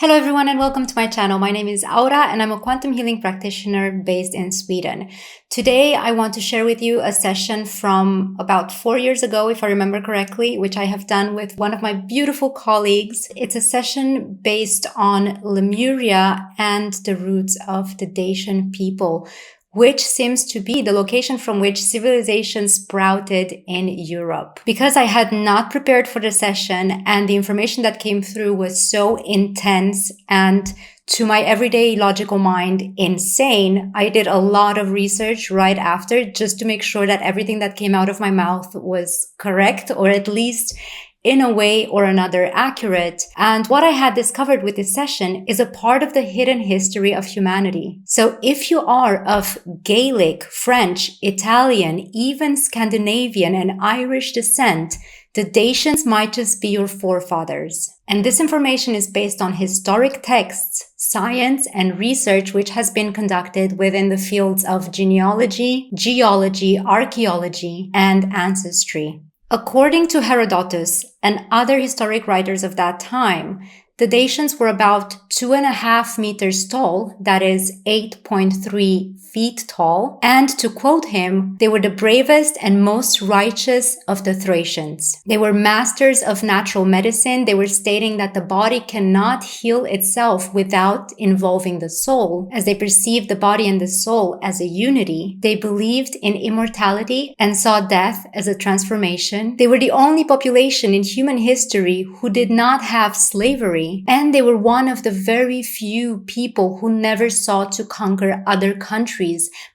Hello everyone and welcome to my channel. My name is Aura and I'm a quantum healing practitioner based in Sweden. Today I want to share with you a session from about 4 years ago, if I remember correctly, which I have done with one of my beautiful colleagues. It's a session based on Lemuria and the roots of the Dacian people, which seems to be the location from which civilization sprouted in Europe. Because I had not prepared for the session and the information that came through was so intense and to my everyday logical mind insane, I did a lot of research right after just to make sure that everything that came out of my mouth was correct, or at least in a way or another accurate. And what I had discovered with this session is a part of the hidden history of humanity. So if you are of Gaelic, French, Italian, even Scandinavian and Irish descent, the Dacians might just be your forefathers. And this information is based on historic texts, science, and research which has been conducted within the fields of genealogy, geology, archaeology, and ancestry. According to Herodotus and other historic writers of that time, the Dacians were about 2.5 meters tall, that is 8.3 feet tall, and to quote him, they were the bravest and most righteous of the Thracians. They were masters of natural medicine. They were stating that the body cannot heal itself without involving the soul, as they perceived the body and the soul as a unity. They believed in immortality and saw death as a transformation. They were the only population in human history who did not have slavery, and they were one of the very few people who never sought to conquer other countries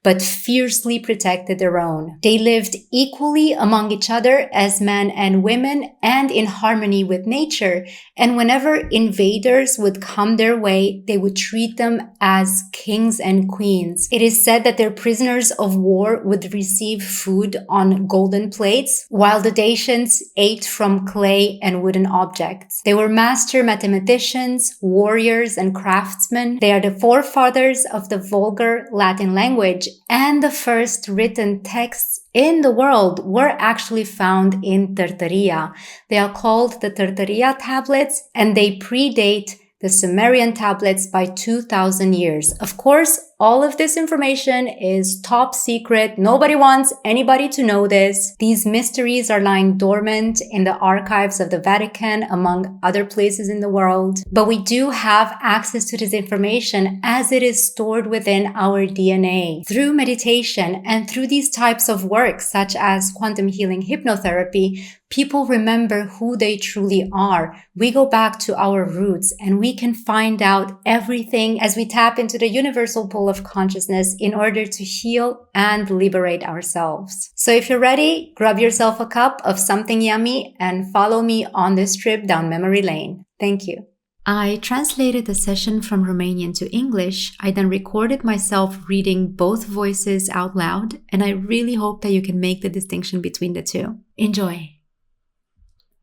but fiercely protected their own. They lived equally among each other as men and women and in harmony with nature, and whenever invaders would come their way, they would treat them as kings and queens. It is said that their prisoners of war would receive food on golden plates, while the Dacians ate from clay and wooden objects. They were master mathematicians, warriors, and craftsmen. They are the forefathers of the vulgar Latin language, and the first written texts in the world were actually found in Tărtăria. They are called the Tărtăria tablets, and they predate the Sumerian tablets by 2,000 years. Of course, all of this information is top secret. Nobody wants anybody to know this. These mysteries are lying dormant in the archives of the Vatican, among other places in the world. But we do have access to this information as it is stored within our DNA. Through meditation and through these types of work, such as quantum healing hypnotherapy, people remember who they truly are. We go back to our roots and we can find out everything as we tap into the universal pull of consciousness in order to heal and liberate ourselves. So if you're ready, grab yourself a cup of something yummy and follow me on this trip down memory lane. Thank you. I translated the session from Romanian to English. I then recorded myself reading both voices out loud, and I really hope that you can make the distinction between the two. Enjoy.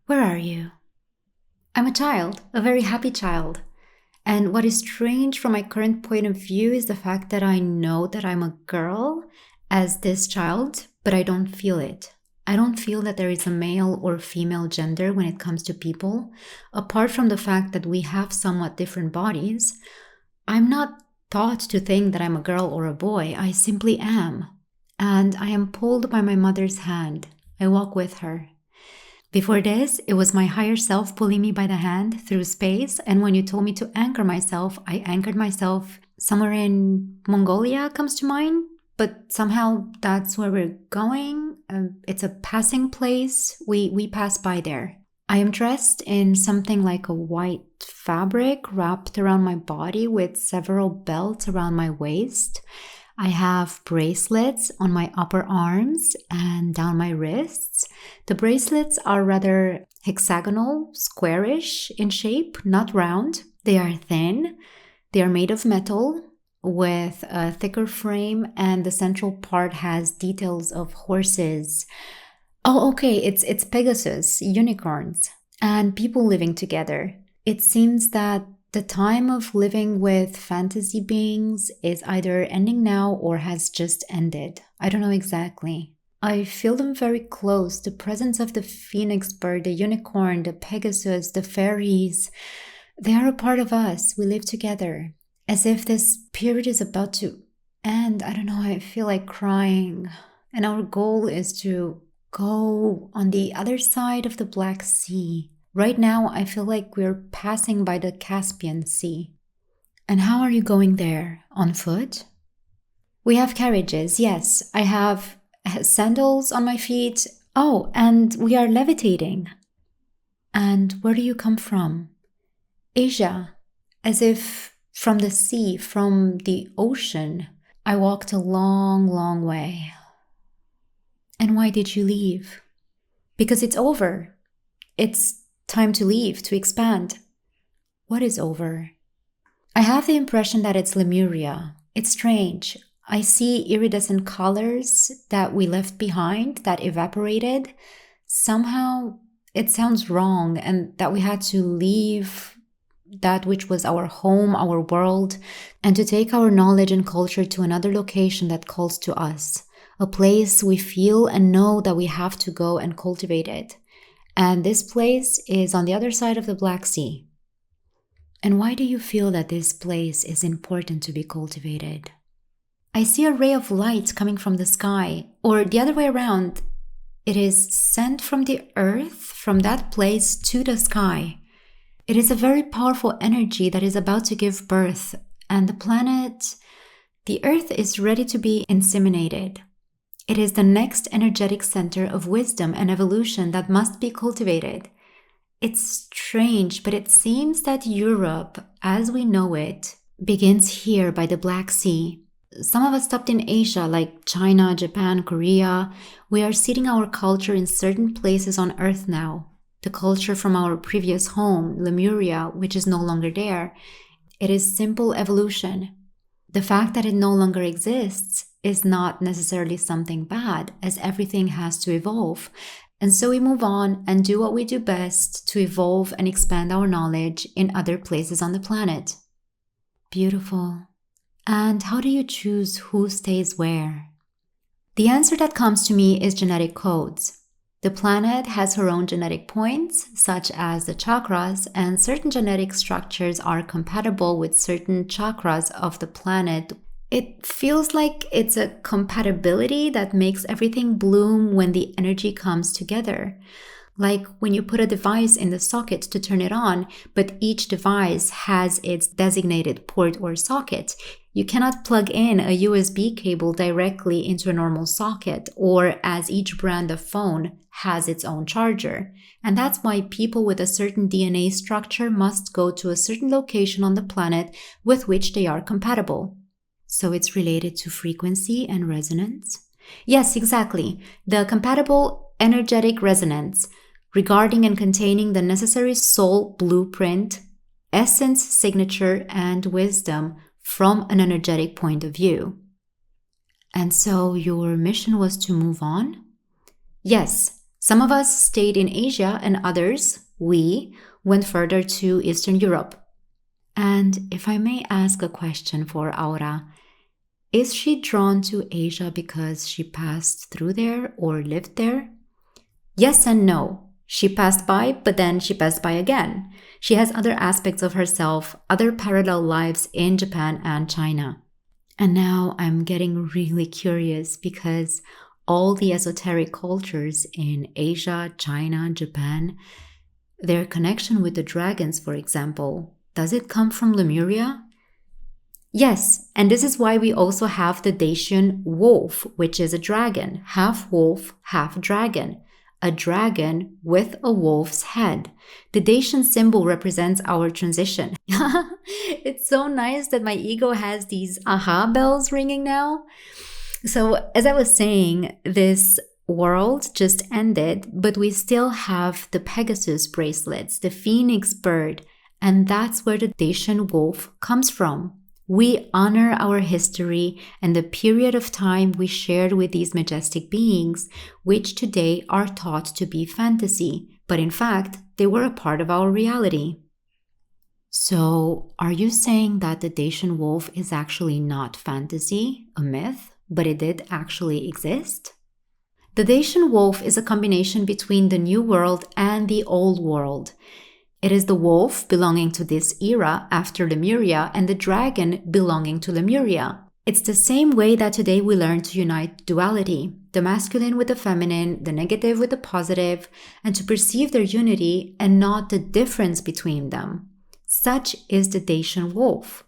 Where are you? I'm a child, a very happy child. And what is strange from my current point of view is the fact that I know that I'm a girl as this child, but I don't feel it. I don't feel that there is a male or female gender when it comes to people. Apart from the fact that we have somewhat different bodies, I'm not taught to think that I'm a girl or a boy. I simply am. And I am pulled by my mother's hand. I walk with her. Before this, it was my higher self pulling me by the hand through space, and when you told me to anchor myself, I anchored myself somewhere in Mongolia comes to mind, but somehow that's where we're going. It's a passing place. We pass by there. I am dressed in something like a white fabric wrapped around my body with several belts around my waist. I have bracelets on my upper arms and down my wrists. The bracelets are rather hexagonal, squarish in shape, not round. They are thin. They are made of metal with a thicker frame, and the central part has details of horses. Oh, okay, it's Pegasus, unicorns, and people living together. It seems that the time of living with fantasy beings is either ending now or has just ended. I don't know exactly. I feel them very close. The presence of the phoenix bird, the unicorn, the Pegasus, the fairies, They are a part of us. We live together. As if this period is about to end. I don't know, I feel like crying. And our goal is to go on the other side of the Black Sea. Right now, I feel like we're passing by the Caspian Sea. And how are you going there? On foot? We have carriages, yes. I have sandals on my feet. Oh, and we are levitating. And where do you come from? Asia, as if from the sea, from the ocean. I walked a long, long way. And why did you leave? Because it's over. It's time to leave, to expand. What is over? I have the impression that it's Lemuria. It's strange. I see iridescent colors that we left behind, that evaporated. Somehow it sounds wrong, and that we had to leave that which was our home, our world, and to take our knowledge and culture to another location that calls to us, a place we feel and know that we have to go and cultivate it. And this place is on the other side of the Black Sea. And why do you feel that this place is important to be cultivated? I see a ray of light coming from the sky, or the other way around. It is sent from the earth, from that place to the sky. It is a very powerful energy that is about to give birth, and the planet, the earth, is ready to be inseminated. It is the next energetic center of wisdom and evolution that must be cultivated. It's strange, but it seems that Europe, as we know it, begins here by the Black Sea. Some of us stopped in Asia, like China, Japan, Korea. We are seeding our culture in certain places on Earth now. The culture from our previous home, Lemuria, which is no longer there. It is simple evolution. The fact that it no longer exists is not necessarily something bad, as everything has to evolve. And so we move on and do what we do best to evolve and expand our knowledge in other places on the planet. Beautiful. And how do you choose who stays where? The answer that comes to me is genetic codes. The planet has her own genetic points, such as the chakras, and certain genetic structures are compatible with certain chakras of the planet. It feels like it's a compatibility that makes everything bloom when the energy comes together. Like when you put a device in the socket to turn it on, but each device has its designated port or socket. You cannot plug in a USB cable directly into a normal socket, or as each brand of phone has its own charger. And that's why people with a certain DNA structure must go to a certain location on the planet with which they are compatible. So it's related to frequency and resonance? Yes, exactly. The compatible energetic resonance regarding and containing the necessary soul blueprint, essence, signature, and wisdom from an energetic point of view. And so your mission was to move on? Yes, some of us stayed in Asia and others, we, went further to Eastern Europe. And if I may ask a question for Aura, is she drawn to Asia because she passed through there or lived there? Yes and no. She passed by, but then she passed by again. She has other aspects of herself, other parallel lives in Japan and China. And now I'm getting really curious because all the esoteric cultures in Asia, China, Japan, their connection with the dragons, for example, does it come from Lemuria? Yes, and this is why we also have the Dacian wolf, which is a dragon, half wolf, half dragon. A dragon with a wolf's head. The Dacian symbol represents our transition. It's so nice that my ego has these aha bells ringing now. So as I was saying, this world just ended, but we still have the Pegasus bracelets, the phoenix bird, and that's where the Dacian wolf comes from. We honor our history and the period of time we shared with these majestic beings, which today are taught to be fantasy, but in fact, they were a part of our reality. So, are you saying that the Dacian wolf is actually not fantasy, a myth, but it did actually exist? The Dacian wolf is a combination between the New World and the Old World. It is the wolf belonging to this era after Lemuria and the dragon belonging to Lemuria. It's the same way that today we learn to unite duality, the masculine with the feminine, the negative with the positive, and to perceive their unity and not the difference between them. Such is the Dacian wolf.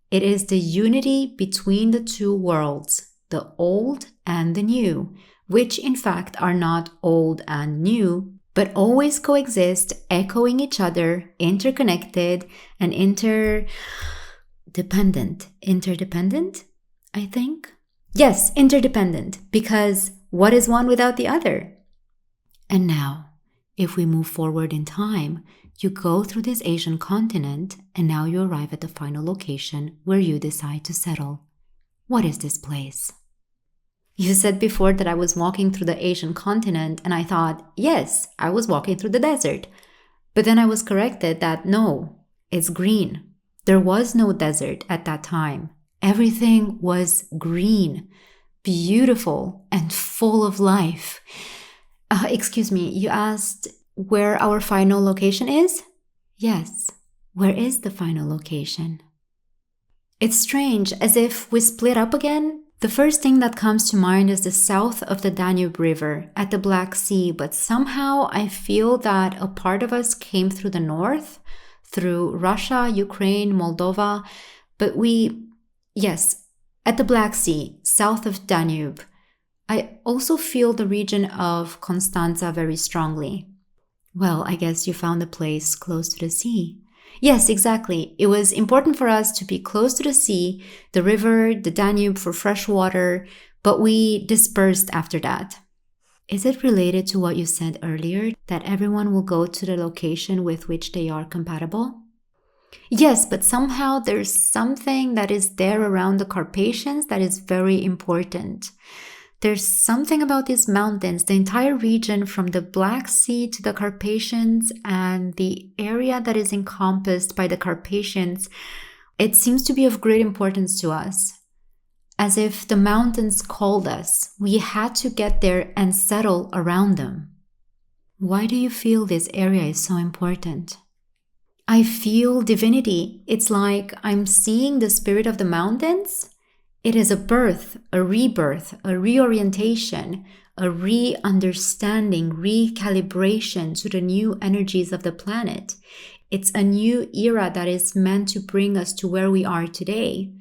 It is the unity between the two worlds, the old and the new, which in fact are not old and new, but always coexist, echoing each other, interconnected and interdependent. Interdependent, I think? Yes, interdependent, because what is one without the other? And now, if we move forward in time, you go through this Asian continent and now you arrive at the final location where you decide to settle. What is this place? You said before that I was walking through the Asian continent and I thought, yes, I was walking through the desert. But then I was corrected that no, it's green. There was no desert at that time. Everything was green, beautiful, and full of life. Excuse me, you asked where our final location is? Yes, where is the final location? It's strange, as if we split up again. The first thing that comes to mind is the south of the Danube River at the Black Sea, but somehow I feel that a part of us came through the north, through Russia, Ukraine, Moldova, but yes, at the Black Sea, south of Danube. I also feel the region of Constanza very strongly. Well, I guess you found a place close to the sea. Yes, exactly. It was important for us to be close to the sea, the river, the Danube for fresh water, but we dispersed after that. Is it related to what you said earlier, that everyone will go to the location with which they are compatible? Yes, but somehow there's something that is there around the Carpathians that is very important. There's something about these mountains, the entire region from the Black Sea to the Carpathians and the area that is encompassed by the Carpathians. It seems to be of great importance to us. As if the mountains called us, we had to get there and settle around them. Why do you feel this area is so important? I feel divinity. It's like I'm seeing the spirit of the mountains. It is a birth, a rebirth, a reorientation, a re-understanding, recalibration to the new energies of the planet. It's a new era that is meant to bring us to where we are today.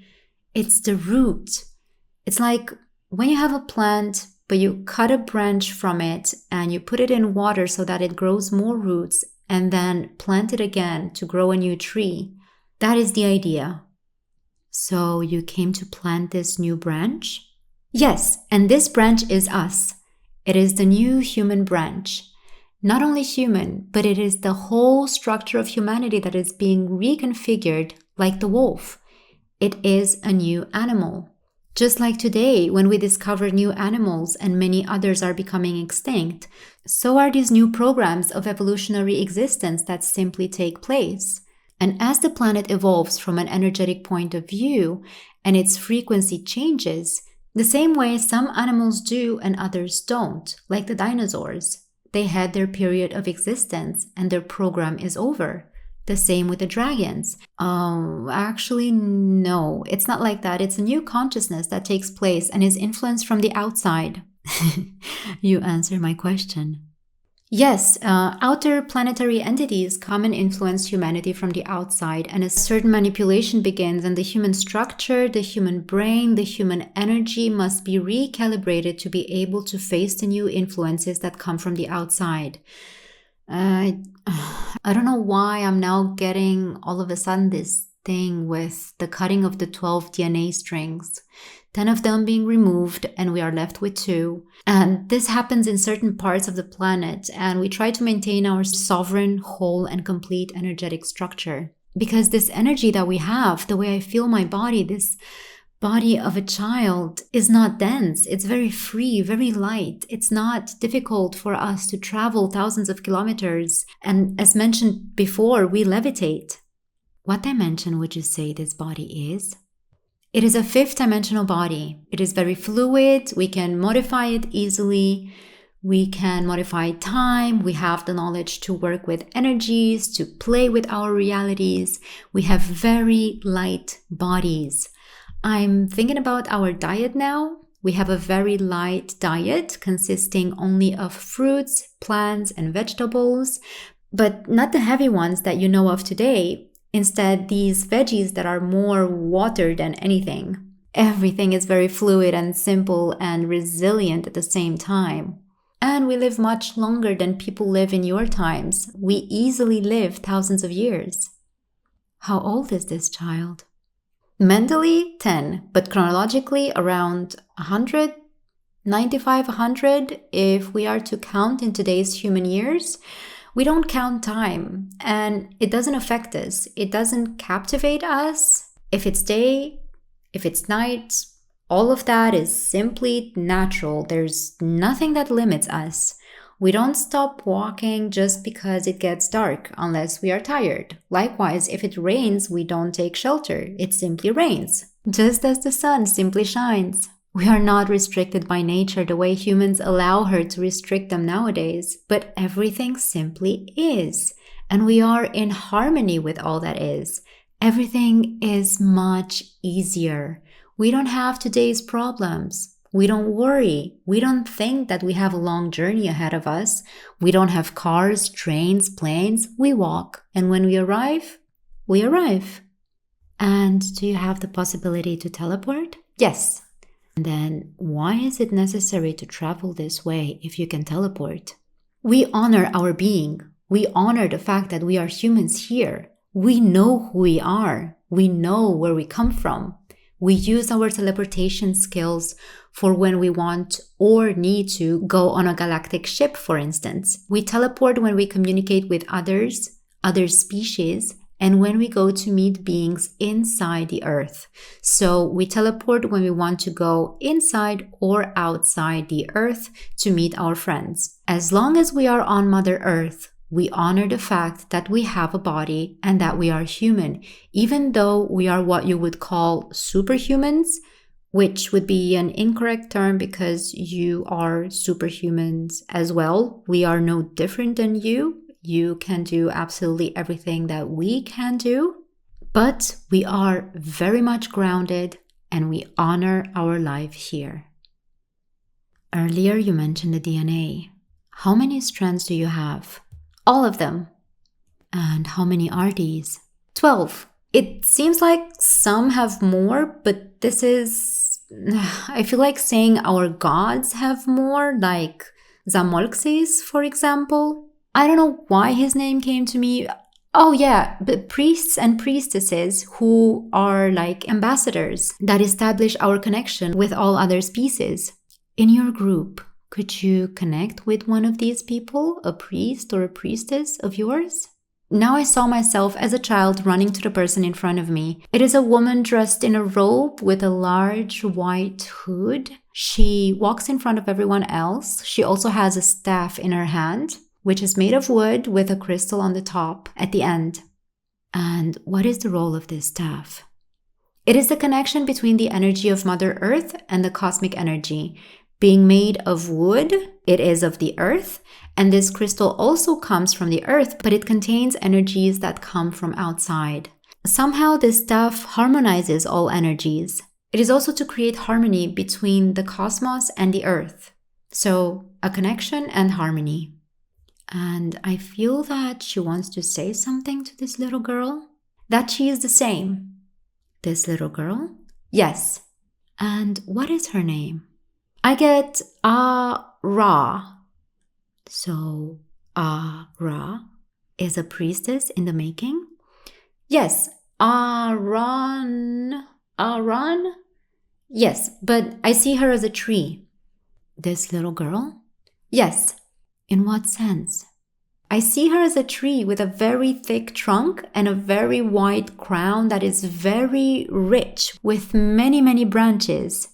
It's the root. It's like when you have a plant, but you cut a branch from it and you put it in water so that it grows more roots and then plant it again to grow a new tree. That is the idea. So you came to plant this new branch? Yes, and this branch is us. It is the new human branch. Not only human, but it is the whole structure of humanity that is being reconfigured like the wolf. It is a new animal. Just like today, when we discover new animals and many others are becoming extinct, so are these new programs of evolutionary existence that simply take place. And as the planet evolves from an energetic point of view and its frequency changes, the same way some animals do and others don't, like the dinosaurs. They had their period of existence and their program is over. The same with the dragons. Actually, no, it's not like that. It's a new consciousness that takes place and is influenced from the outside. You answer my question. Yes, outer planetary entities come and influence humanity from the outside, and a certain manipulation begins, and the human structure, the human brain, the human energy must be recalibrated to be able to face the new influences that come from the outside. I don't know why I'm now getting all of a sudden this thing with the cutting of the 12 DNA strings, 10 of them being removed, and we are left with 2. And this happens in certain parts of the planet, and we try to maintain our sovereign, whole, and complete energetic structure. Because this energy that we have, the way I feel my body, this body of a child, is not dense. It's very free, very light. It's not difficult for us to travel thousands of kilometers. And as mentioned before, we levitate. What dimension would you say this body is? It is a 5th dimensional body. It is very fluid. We can modify it easily. We can modify time. We have the knowledge to work with energies, to play with our realities. We have very light bodies. I'm thinking about our diet now. We have a very light diet consisting only of fruits, plants, and vegetables, but not the heavy ones that you know of today. Instead, these veggies that are more water than anything. Everything is very fluid and simple and resilient at the same time. And we live much longer than people live in your times. We easily live thousands of years. How old is this child? Mentally, 10, but chronologically around 100, 95, 100 if we are to count in today's human years. We don't count time, and it doesn't affect us. It doesn't captivate us. If it's day, if it's night, all of that is simply natural. There's nothing that limits us. We don't stop walking just because it gets dark unless we are tired. Likewise, if it rains, we don't take shelter. It simply rains, just as the sun simply shines. We are not restricted by nature the way humans allow her to restrict them nowadays, but everything simply is. And we are in harmony with all that is. Everything is much easier. We don't have today's problems. We don't worry. We don't think that we have a long journey ahead of us. We don't have cars, trains, planes. We walk. And when we arrive, we arrive. And do you have the possibility to teleport? Yes. And then why is it necessary to travel this way if you can teleport? We honor our being. We honor the fact that we are humans here. We know who we are. We know where we come from. We use our teleportation skills for when we want or need to go on a galactic ship, for instance. We teleport when we communicate with others, other species, and when we go to meet beings inside the Earth. So we teleport when we want to go inside or outside the Earth to meet our friends. As long as we are on Mother Earth, we honor the fact that we have a body and that we are human, even though we are what you would call superhumans, which would be an incorrect term because you are superhumans as well. We are no different than you. You can do absolutely everything that we can do, but we are very much grounded and we honor our life here. Earlier you mentioned the DNA. How many strands do you have? All of them. And how many are these? 12. It seems like some have more, but this is... I feel like saying our gods have more, like Zamolxis, for example. I don't know why his name came to me. Oh yeah, but priests and priestesses who are like ambassadors that establish our connection with all other species. In your group, could you connect with one of these people, a priest or a priestess of yours? Now I saw myself as a child running to the person in front of me. It is a woman dressed in a robe with a large white hood. She walks in front of everyone else. She also has a staff in her hand, which is made of wood with a crystal on the top at the end. And what is the role of this staff? It is the connection between the energy of Mother Earth and the cosmic energy. Being made of wood, it is of the earth, and this crystal also comes from the earth, but it contains energies that come from outside. Somehow this staff harmonizes all energies. It is also to create harmony between the cosmos and the earth. So, a connection and harmony. And I feel that she wants to say something to this little girl. That she is the same. This little girl? Yes. And what is her name? I get Ra. So, Ra is a priestess in the making? Yes, Aran? Yes, but I see her as a tree. This little girl? Yes. In what sense? I see her as a tree with a very thick trunk and a very wide crown that is very rich with many, many branches.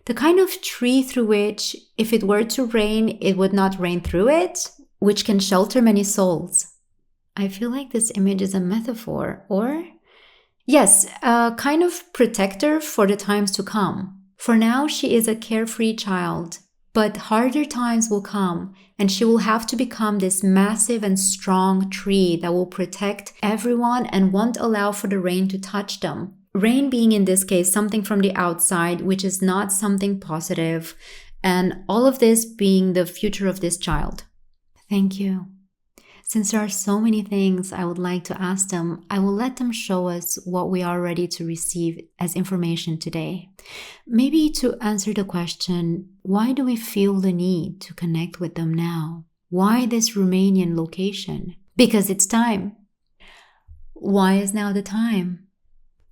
The kind of tree through which, if it were to rain, it would not rain through it, which can shelter many souls. I feel like this image is a metaphor, or? Yes, a kind of protector for the times to come. For now, she is a carefree child. But harder times will come, and she will have to become this massive and strong tree that will protect everyone and won't allow for the rain to touch them. Rain being in this case something from the outside, which is not something positive, and all of this being the future of this child. Thank you. Since there are so many things I would like to ask them, I will let them show us what we are ready to receive as information today. Maybe to answer the question, why do we feel the need to connect with them now? Why this Romanian location? Because it's time. Why is now the time?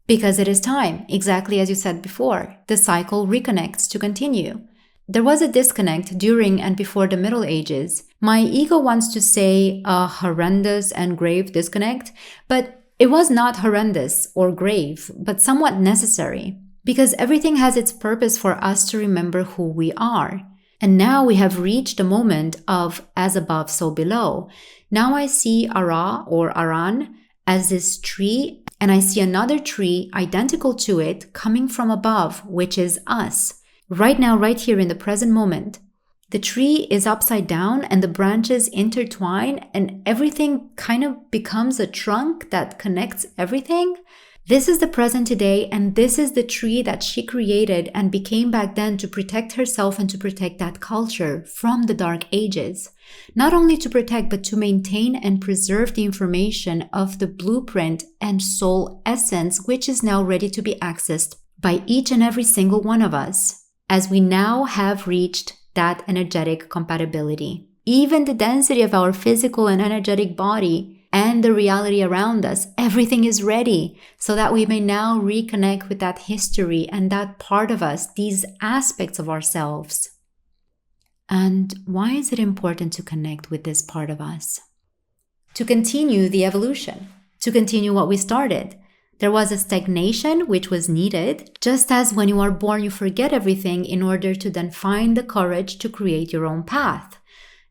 Because it is time, exactly as you said before. The cycle reconnects to continue. There was a disconnect during and before the Middle Ages. My ego wants to say a horrendous and grave disconnect, but it was not horrendous or grave, but somewhat necessary, because everything has its purpose for us to remember who we are. And now we have reached the moment of as above, so below. Now I see Ara or Aran as this tree, and I see another tree identical to it coming from above, which is us. Right now, right here in the present moment. The tree is upside down and the branches intertwine and everything kind of becomes a trunk that connects everything. This is the present today, and this is the tree that she created and became back then to protect herself and to protect that culture from the Dark Ages. Not only to protect, but to maintain and preserve the information of the blueprint and soul essence, which is now ready to be accessed by each and every single one of us, as we now have reached that energetic compatibility. Even the density of our physical and energetic body and the reality around us, everything is ready so that we may now reconnect with that history and that part of us, these aspects of ourselves. And why is it important to connect with this part of us? To continue the evolution, to continue what we started. There was a stagnation which was needed, just as when you are born you forget everything in order to then find the courage to create your own path.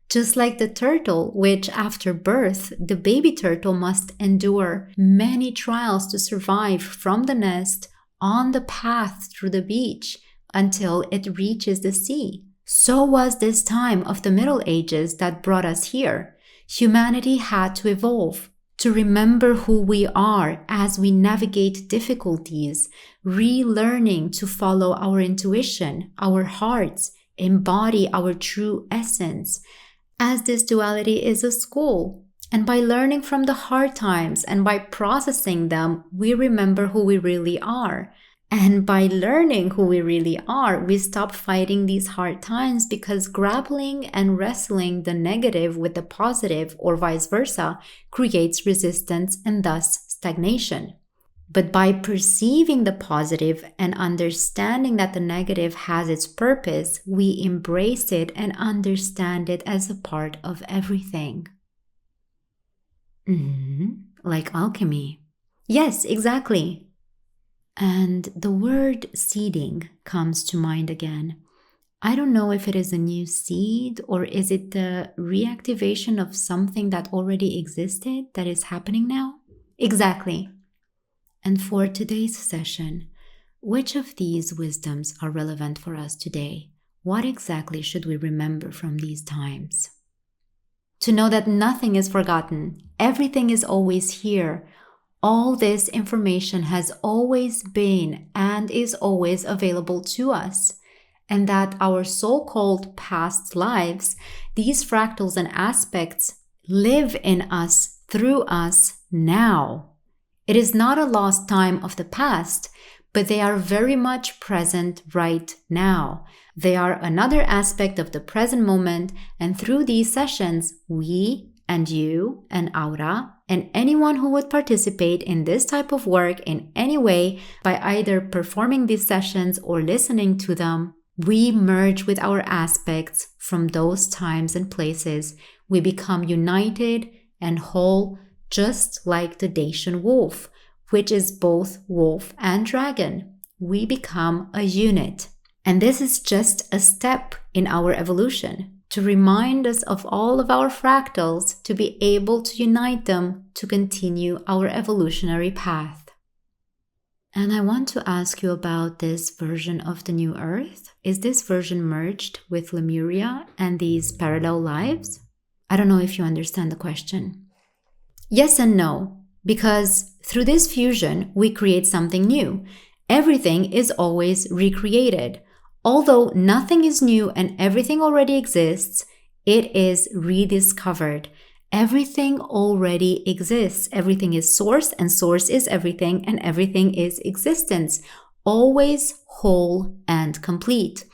Just like the turtle, which after birth, the baby turtle must endure many trials to survive from the nest on the path through the beach until it reaches the sea. So was this time of the Middle Ages that brought us here. Humanity had to evolve, to remember who we are as we navigate difficulties, relearning to follow our intuition, our hearts, embody our true essence, as this duality is a school. And by learning from the hard times and by processing them, we remember who we really are. And by learning who we really are, we stop fighting these hard times, because grappling and wrestling the negative with the positive or vice versa creates resistance and thus stagnation. But by perceiving the positive and understanding that the negative has its purpose, we embrace it and understand it as a part of everything. Like alchemy. Yes, exactly. And the word seeding comes to mind again. I don't know if it is a new seed or is it the reactivation of something that already existed that is happening now? Exactly. And for today's session, which of these wisdoms are relevant for us today? What exactly should we remember from these times? To know that nothing is forgotten, everything is always here. All this information has always been and is always available to us, and that our so-called past lives, these fractals and aspects, live in us, through us, now. It is not a lost time of the past, but they are very much present right now. They are another aspect of the present moment, and through these sessions, we and you and Aura and anyone who would participate in this type of work in any way by either performing these sessions or listening to them, we merge with our aspects from those times and places. We become united and whole, just like the Dacian wolf, which is both wolf and dragon. We become a unit. And this is just a step in our evolution, to remind us of all of our fractals, to be able to unite them to continue our evolutionary path. And I want to ask you about this version of the new Earth. Is this version merged with Lemuria and these parallel lives? I don't know if you understand the question. Yes and no, because through this fusion, we create something new. Everything is always recreated. Although nothing is new and everything already exists, it is rediscovered. Everything already exists. Everything is source, and source is everything, and everything is existence. Always whole and complete.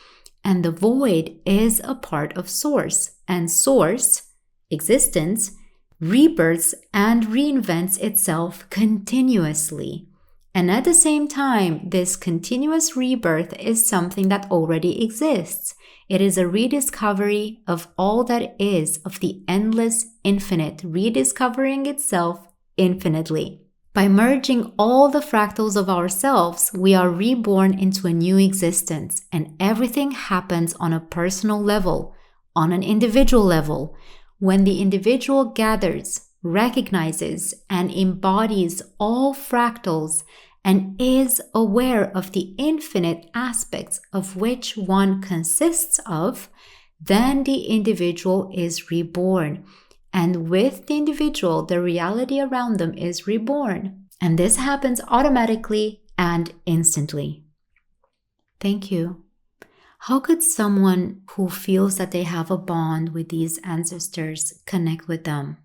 And the void is a part of source. And source, existence, rebirths and reinvents itself continuously. And at the same time, this continuous rebirth is something that already exists. It is a rediscovery of all that is, of the endless infinite, rediscovering itself infinitely. By merging all the fractals of ourselves, we are reborn into a new existence, and everything happens on a personal level, on an individual level. When the individual gathers, recognizes, and embodies all fractals, and is aware of the infinite aspects of which one consists of, then the individual is reborn. And with the individual, the reality around them is reborn. And this happens automatically and instantly. Thank you. How could someone who feels that they have a bond with these ancestors connect with them?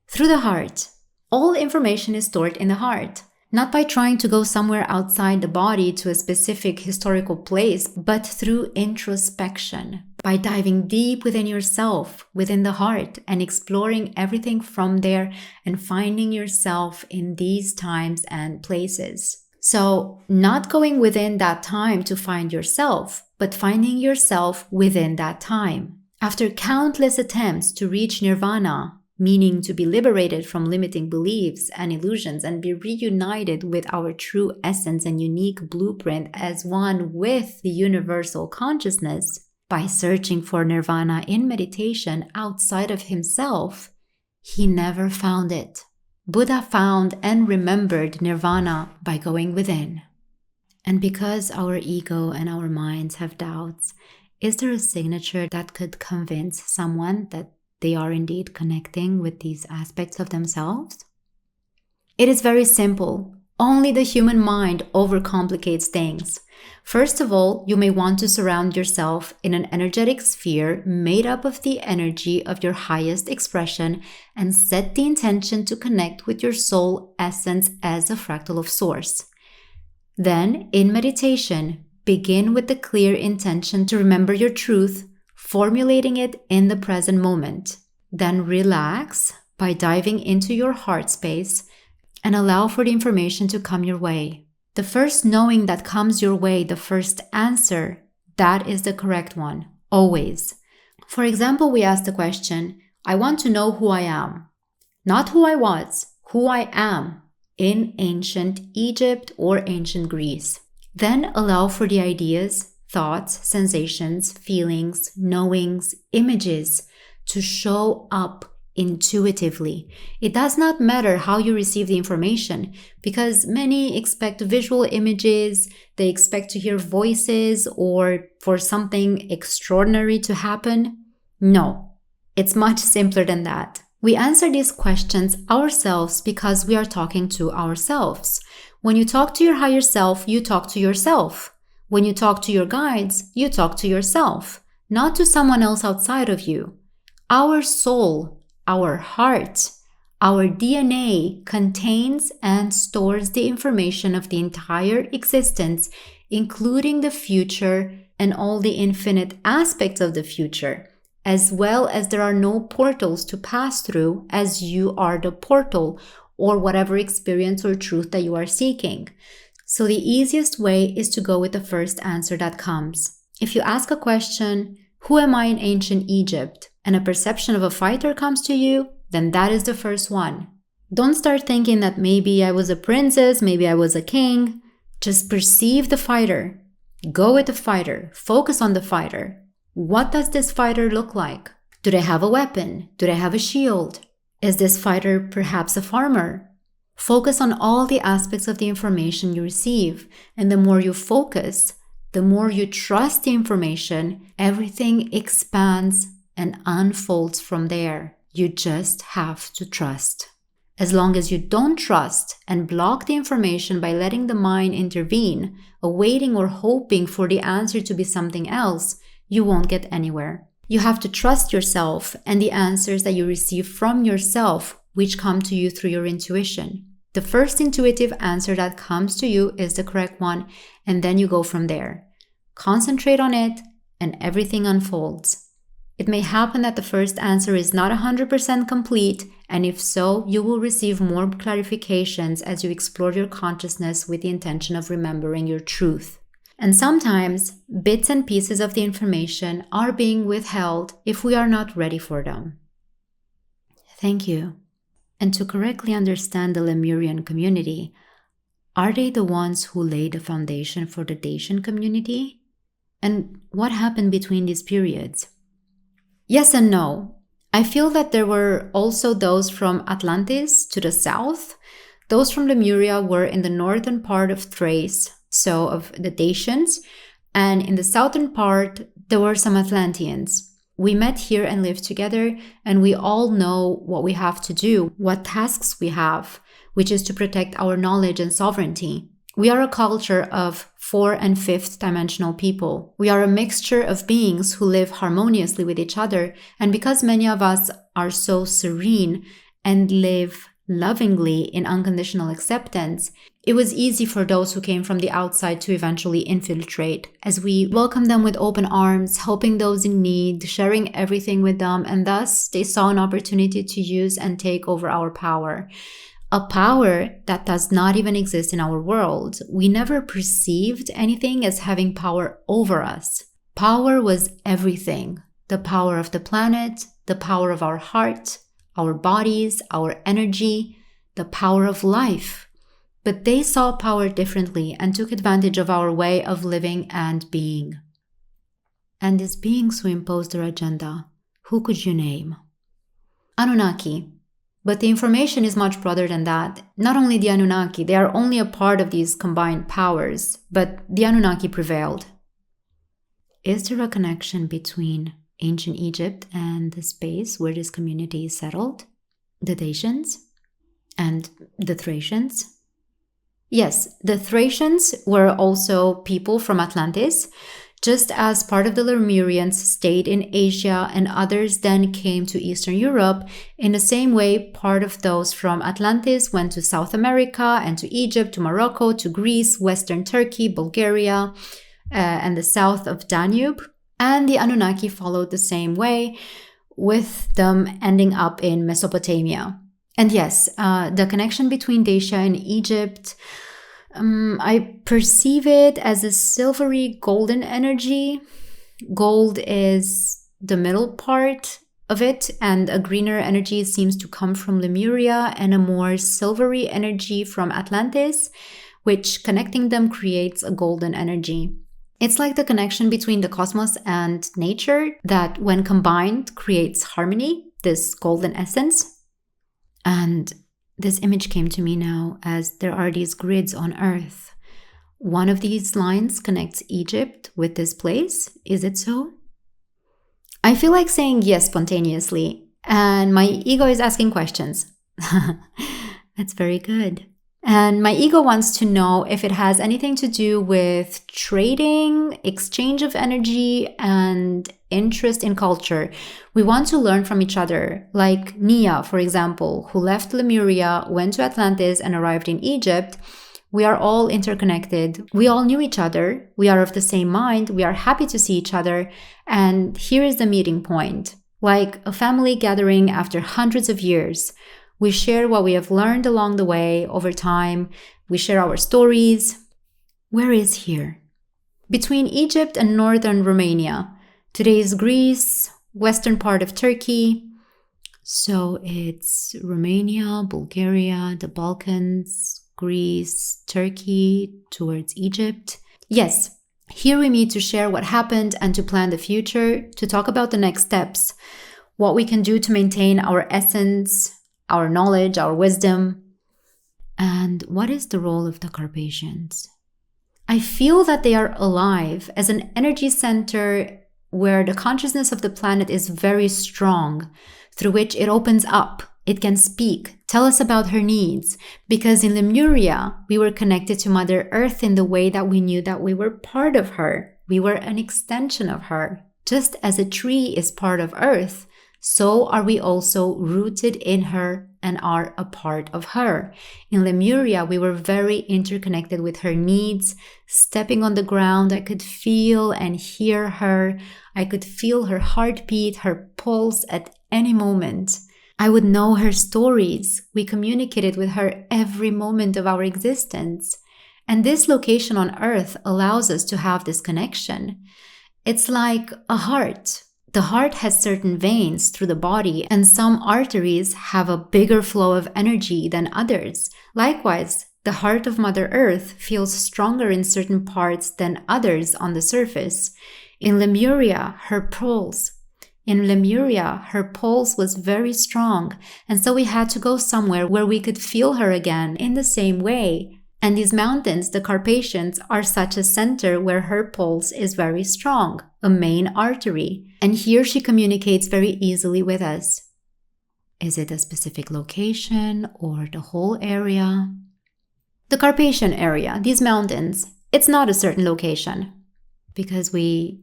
Through the heart. All information is stored in the heart. Not by trying to go somewhere outside the body to a specific historical place, but through introspection, by diving deep within yourself, within the heart, and exploring everything from there and finding yourself in these times and places. So, not going within that time to find yourself, but finding yourself within that time. After countless attempts to reach nirvana, meaning to be liberated from limiting beliefs and illusions and be reunited with our true essence and unique blueprint as one with the universal consciousness, by searching for nirvana in meditation outside of himself, he never found it. Buddha found and remembered nirvana by going within. And because our ego and our minds have doubts, is there a signature that could convince someone that they are indeed connecting with these aspects of themselves? It is very simple. Only the human mind overcomplicates things. First of all, you may want to surround yourself in an energetic sphere made up of the energy of your highest expression and set the intention to connect with your soul essence as a fractal of source. Then, in meditation, begin with the clear intention to remember your truth, formulating it in the present moment. Then relax by diving into your heart space and allow for the information to come your way. The first knowing that comes your way, the first answer, that is the correct one, always. For example, we ask the question, I want to know who I am. Not who I was, who I am in ancient Egypt or ancient Greece. Then allow for the ideas, thoughts, sensations, feelings, knowings, images to show up intuitively. It does not matter how you receive the information, because many expect visual images, they expect to hear voices or for something extraordinary to happen. No, it's much simpler than that. We answer these questions ourselves because we are talking to ourselves. When you talk to your higher self, you talk to yourself. When you talk to your guides, you talk to yourself, not to someone else outside of you. Our soul, our heart, our DNA contains and stores the information of the entire existence, including the future and all the infinite aspects of the future, as well as there are no portals to pass through, as you are the portal or whatever experience or truth that you are seeking. So the easiest way is to go with the first answer that comes. If you ask a question, who am I in ancient Egypt? And a perception of a fighter comes to you, then that is the first one. Don't start thinking that maybe I was a princess, maybe I was a king. Just perceive the fighter. Go with the fighter. Focus on the fighter. What does this fighter look like? Do they have a weapon? Do they have a shield? Is this fighter perhaps a farmer? Focus on all the aspects of the information you receive, and the more you focus, the more you trust the information, everything expands and unfolds from there. You just have to trust. As long as you don't trust and block the information by letting the mind intervene, awaiting or hoping for the answer to be something else, you won't get anywhere. You have to trust yourself and the answers that you receive from yourself, which come to you through your intuition. The first intuitive answer that comes to you is the correct one, and then you go from there. Concentrate on it, and everything unfolds. It may happen that the first answer is not 100% complete, and if so, you will receive more clarifications as you explore your consciousness with the intention of remembering your truth. And sometimes, bits and pieces of the information are being withheld if we are not ready for them. Thank you. And to correctly understand the Lemurian community, are they the ones who laid the foundation for the Dacian community? And what happened between these periods? Yes and no. I feel that there were also those from Atlantis to the south. Those from Lemuria were in the northern part of Thrace, so of the Dacians, and in the southern part, there were some Atlanteans. We met here and lived together, and we all know what we have to do, what tasks we have, which is to protect our knowledge and sovereignty. We are a culture of 4th and 5th dimensional people. We are a mixture of beings who live harmoniously with each other, and because many of us are so serene and live lovingly in unconditional acceptance, it was easy for those who came from the outside to eventually infiltrate, as we welcomed them with open arms, helping those in need, sharing everything with them, and thus they saw an opportunity to use and take over our power. A power that does not even exist in our world. We never perceived anything as having power over us. Power was everything. The power of the planet, the power of our heart, our bodies, our energy, the power of life. But they saw power differently and took advantage of our way of living and being. And these beings who imposed their agenda, who could you name? Anunnaki. But the information is much broader than that. Not only the Anunnaki, they are only a part of these combined powers, but the Anunnaki prevailed. Is there a connection between ancient Egypt and the space where this community is settled? The Dacians and the Thracians? Yes, the Thracians were also people from Atlantis, just as part of the Lemurians stayed in Asia and others then came to Eastern Europe. In the same way, part of those from Atlantis went to South America and to Egypt, to Morocco, to Greece, Western Turkey, Bulgaria, and the south of Danube. And the Anunnaki followed the same way, with them ending up in Mesopotamia. And yes, the connection between Dacia and Egypt, I perceive it as a silvery golden energy. Gold is the middle part of it, and a greener energy seems to come from Lemuria, and a more silvery energy from Atlantis, which connecting them creates a golden energy. It's like the connection between the cosmos and nature that, when combined, creates harmony, this golden essence. And this image came to me now as there are these grids on Earth. One of these lines connects Egypt with this place. Is it so? I feel like saying yes spontaneously, and my ego is asking questions. That's very good. And my ego wants to know if it has anything to do with trading, exchange of energy, and interest in culture. We want to learn from each other, like Nia, for example, who left Lemuria, went to Atlantis, and arrived in Egypt. We are all interconnected. We all knew each other. We are of the same mind. We are happy to see each other. And here is the meeting point. Like a family gathering after hundreds of years. We share what we have learned along the way over time. We share our stories. Where is here? Between Egypt and northern Romania. Today is Greece, western part of Turkey. So it's Romania, Bulgaria, the Balkans, Greece, Turkey, towards Egypt. Yes, here we meet to share what happened and to plan the future, to talk about the next steps, what we can do to maintain our essence, our knowledge, our wisdom. And what is the role of the Carpathians? I feel that they are alive as an energy center where the consciousness of the planet is very strong, through which it opens up. It can speak, tell us about her needs, because in Lemuria, we were connected to Mother Earth in the way that we knew that we were part of her. We were an extension of her. Just as a tree is part of Earth, so are we also rooted in her and are a part of her. In Lemuria, we were very interconnected with her needs. Stepping on the ground, I could feel and hear her. I could feel her heartbeat, her pulse at any moment. I would know her stories. We communicated with her every moment of our existence. And this location on Earth allows us to have this connection. It's like a heart. The heart has certain veins through the body, and some arteries have a bigger flow of energy than others. Likewise, the heart of Mother Earth feels stronger in certain parts than others on the surface. In Lemuria, her pulse was very strong, and so we had to go somewhere where we could feel her again in the same way. And these mountains, the Carpathians, are such a center where her pulse is very strong, a main artery. And here she communicates very easily with us. Is it a specific location or the whole area? The Carpathian area, these mountains, it's not a certain location, because we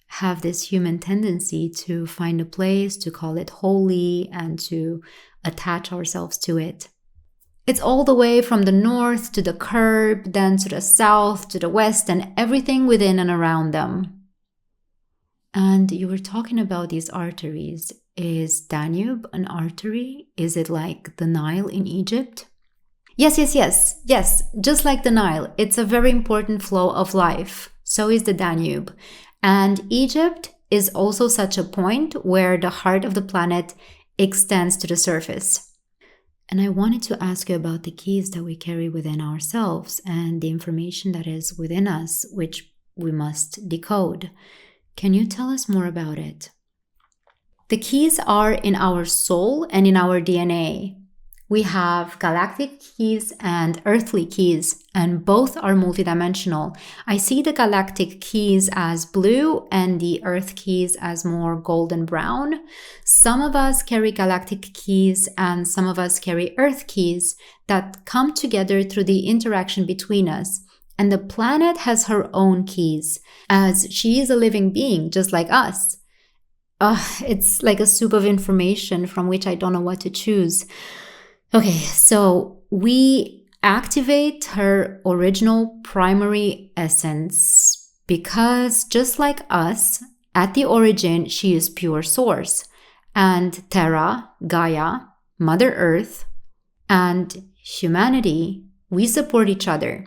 have this human tendency to find a place, to call it holy, and to attach ourselves to it. It's all the way from the north to the curb, then to the south, to the west, and everything within and around them. And you were talking about these arteries. Is Danube an artery? Is it like the Nile in Egypt? Yes, just like the Nile. It's a very important flow of life. So is the Danube. And Egypt is also such a point where the heart of the planet extends to the surface. And I wanted to ask you about the keys that we carry within ourselves and the information that is within us, which we must decode. Can you tell us more about it? The keys are in our soul and in our DNA. We have galactic keys and earthly keys, and both are multidimensional. I see the galactic keys as blue and the earth keys as more golden brown. Some of us carry galactic keys and some of us carry earth keys that come together through the interaction between us. And the planet has her own keys, as she is a living being just like us. It's like a soup of information from which I don't know what to choose. Okay, so we activate her original primary essence because just like us, at the origin, she is pure source. And Terra, Gaia, Mother Earth, and humanity, we support each other.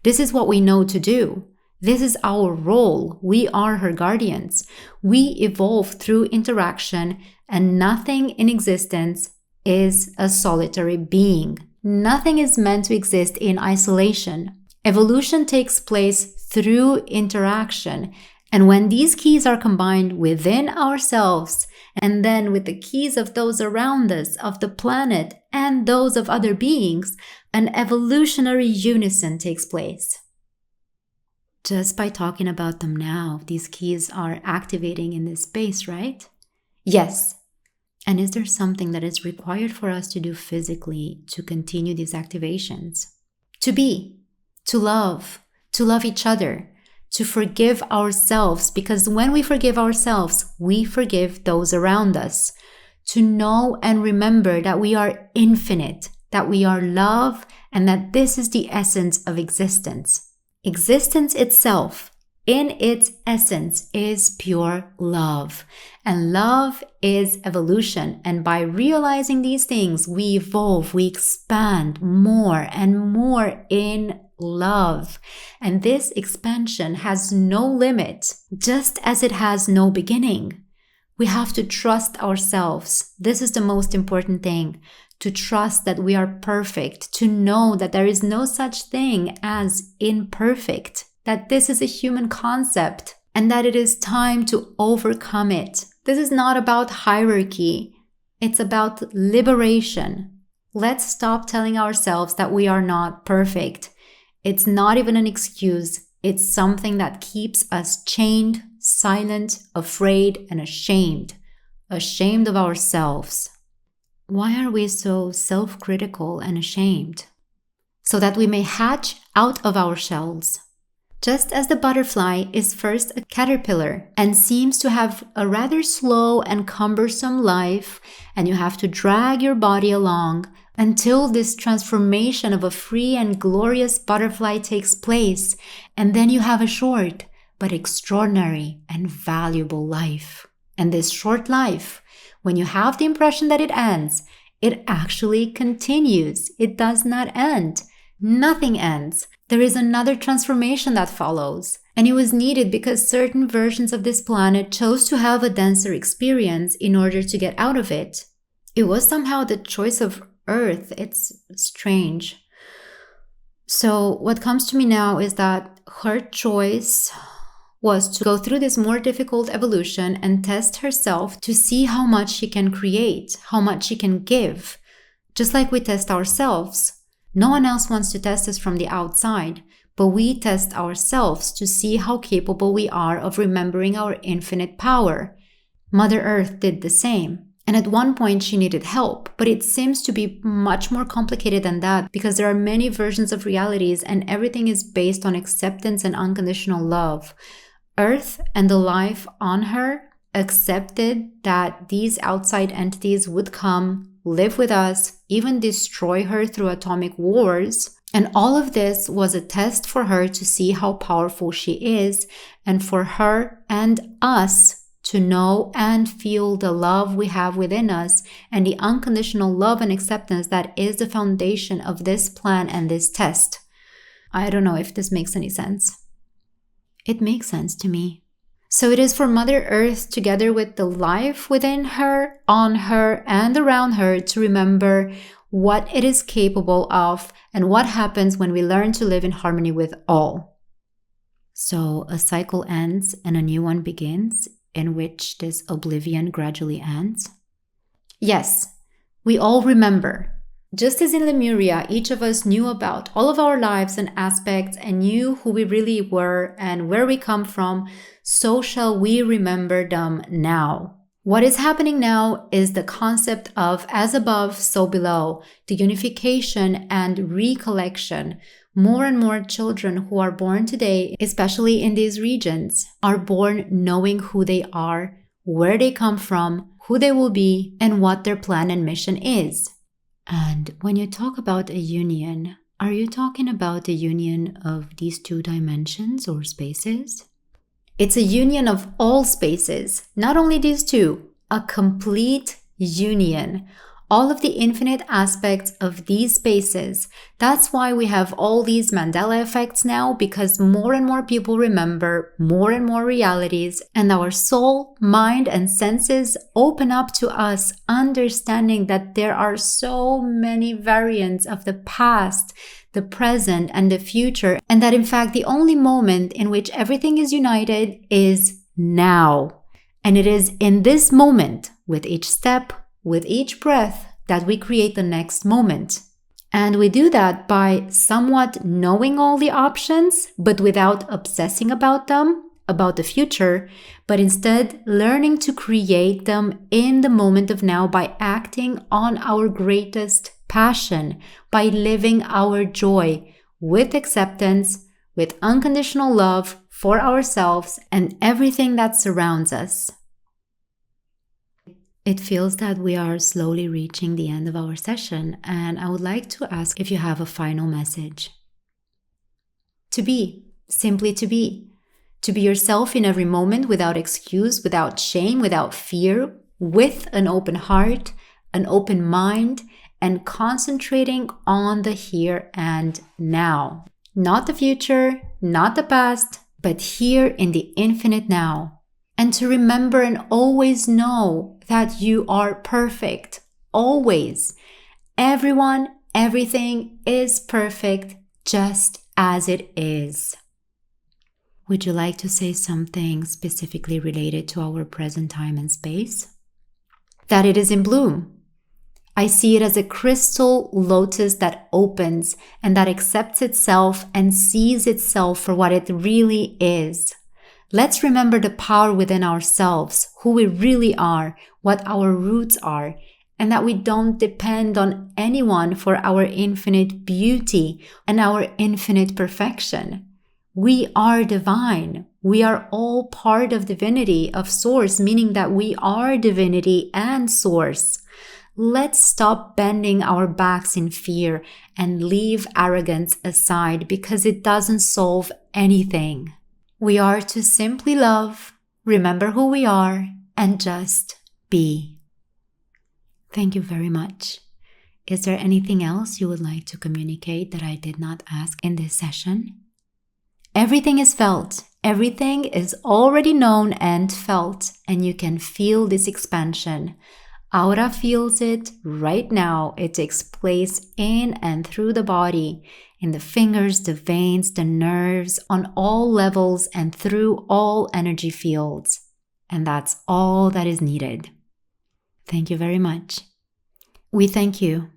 This is what we know to do. This is our role. We are her guardians. We evolve through interaction, and nothing in existence is a solitary being. Nothing is meant to exist in isolation. Evolution takes place through interaction. And when these keys are combined within ourselves, and then with the keys of those around us, of the planet, and those of other beings, an evolutionary unison takes place. Just by talking about them now, these keys are activating in this space, right? Yes. And is there something that is required for us to do physically to continue these activations? To be, to love each other, to forgive ourselves, because when we forgive ourselves, we forgive those around us. To know and remember that we are infinite, that we are love, and that this is the essence of existence. Existence itself, in its essence, is pure love. And love is evolution. And by realizing these things, we evolve, we expand more and more in love. And this expansion has no limit, just as it has no beginning. We have to trust ourselves. This is the most important thing. To trust that we are perfect, to know that there is no such thing as imperfect, that this is a human concept, and that it is time to overcome it. This is not about hierarchy. It's about liberation. Let's stop telling ourselves that we are not perfect. It's not even an excuse. It's something that keeps us chained, silent, afraid, and ashamed. Ashamed of ourselves. Why are we so self-critical and ashamed? So that we may hatch out of our shells. Just as the butterfly is first a caterpillar and seems to have a rather slow and cumbersome life, and you have to drag your body along until this transformation of a free and glorious butterfly takes place, and then you have a short but extraordinary and valuable life. And this short life, when you have the impression that it ends, it actually continues. It does not end. Nothing ends. There is another transformation that follows. And it was needed because certain versions of this planet chose to have a denser experience in order to get out of it. It was somehow the choice of Earth. It's strange. So what comes to me now is that her choice was to go through this more difficult evolution and test herself to see how much she can create, how much she can give. Just like we test ourselves. No one else wants to test us from the outside, but we test ourselves to see how capable we are of remembering our infinite power. Mother Earth did the same. And at one point she needed help, but it seems to be much more complicated than that because there are many versions of realities and everything is based on acceptance and unconditional love. Earth and the life on her accepted that these outside entities would come, live with us, even destroy her through atomic wars. And all of this was a test for her to see how powerful she is and for her and us to know and feel the love we have within us and the unconditional love and acceptance that is the foundation of this plan and this test. I don't know if this makes any sense. It makes sense to me. So it is for Mother Earth, together with the life within her, on her, and around her, to remember what it is capable of and what happens when we learn to live in harmony with all. So a cycle ends and a new one begins, in which this oblivion gradually ends. Yes, we all remember. Just as in Lemuria, each of us knew about all of our lives and aspects and knew who we really were and where we come from, so shall we remember them now. What is happening now is the concept of as above, so below, the unification and recollection. More and more children who are born today, especially in these regions, are born knowing who they are, where they come from, who they will be, and what their plan and mission is. And when you talk about a union, are you talking about the union of these two dimensions or spaces? It's a union of all spaces, not only these two, a complete union. All of the infinite aspects of these spaces. That's why we have all these Mandela effects now, because more and more people remember more and more realities, and our soul, mind, and senses open up to us, understanding that there are so many variants of the past, the present, and the future, and that in fact the only moment in which everything is united is now. And it is in this moment, with each step, with each breath, that we create the next moment. And we do that by somewhat knowing all the options, but without obsessing about them, about the future, but instead learning to create them in the moment of now by acting on our greatest passion, by living our joy with acceptance, with unconditional love for ourselves and everything that surrounds us. It feels that we are slowly reaching the end of our session, and I would like to ask if you have a final message. To be, simply to be. To be yourself in every moment without excuse, without shame, without fear, with an open heart, an open mind, and concentrating on the here and now. Not the future, not the past, but here in the infinite now. And to remember and always know that you are perfect. Always. Everyone, everything is perfect just as it is. Would you like to say something specifically related to our present time and space? That it is in bloom. I see it as a crystal lotus that opens and that accepts itself and sees itself for what it really is. Let's remember the power within ourselves, who we really are, what our roots are, and that we don't depend on anyone for our infinite beauty and our infinite perfection. We are divine. We are all part of divinity, of source, meaning that we are divinity and source. Let's stop bending our backs in fear and leave arrogance aside because it doesn't solve anything. We are to simply love, remember who we are, and just be. Thank you very much. Is there anything else you would like to communicate that I did not ask in this session? Everything is felt. Everything is already known and felt, and you can feel this expansion. Aura feels it right now. It takes place in and through the body, in the fingers, the veins, the nerves, on all levels and through all energy fields. And that's all that is needed. Thank you very much. We thank you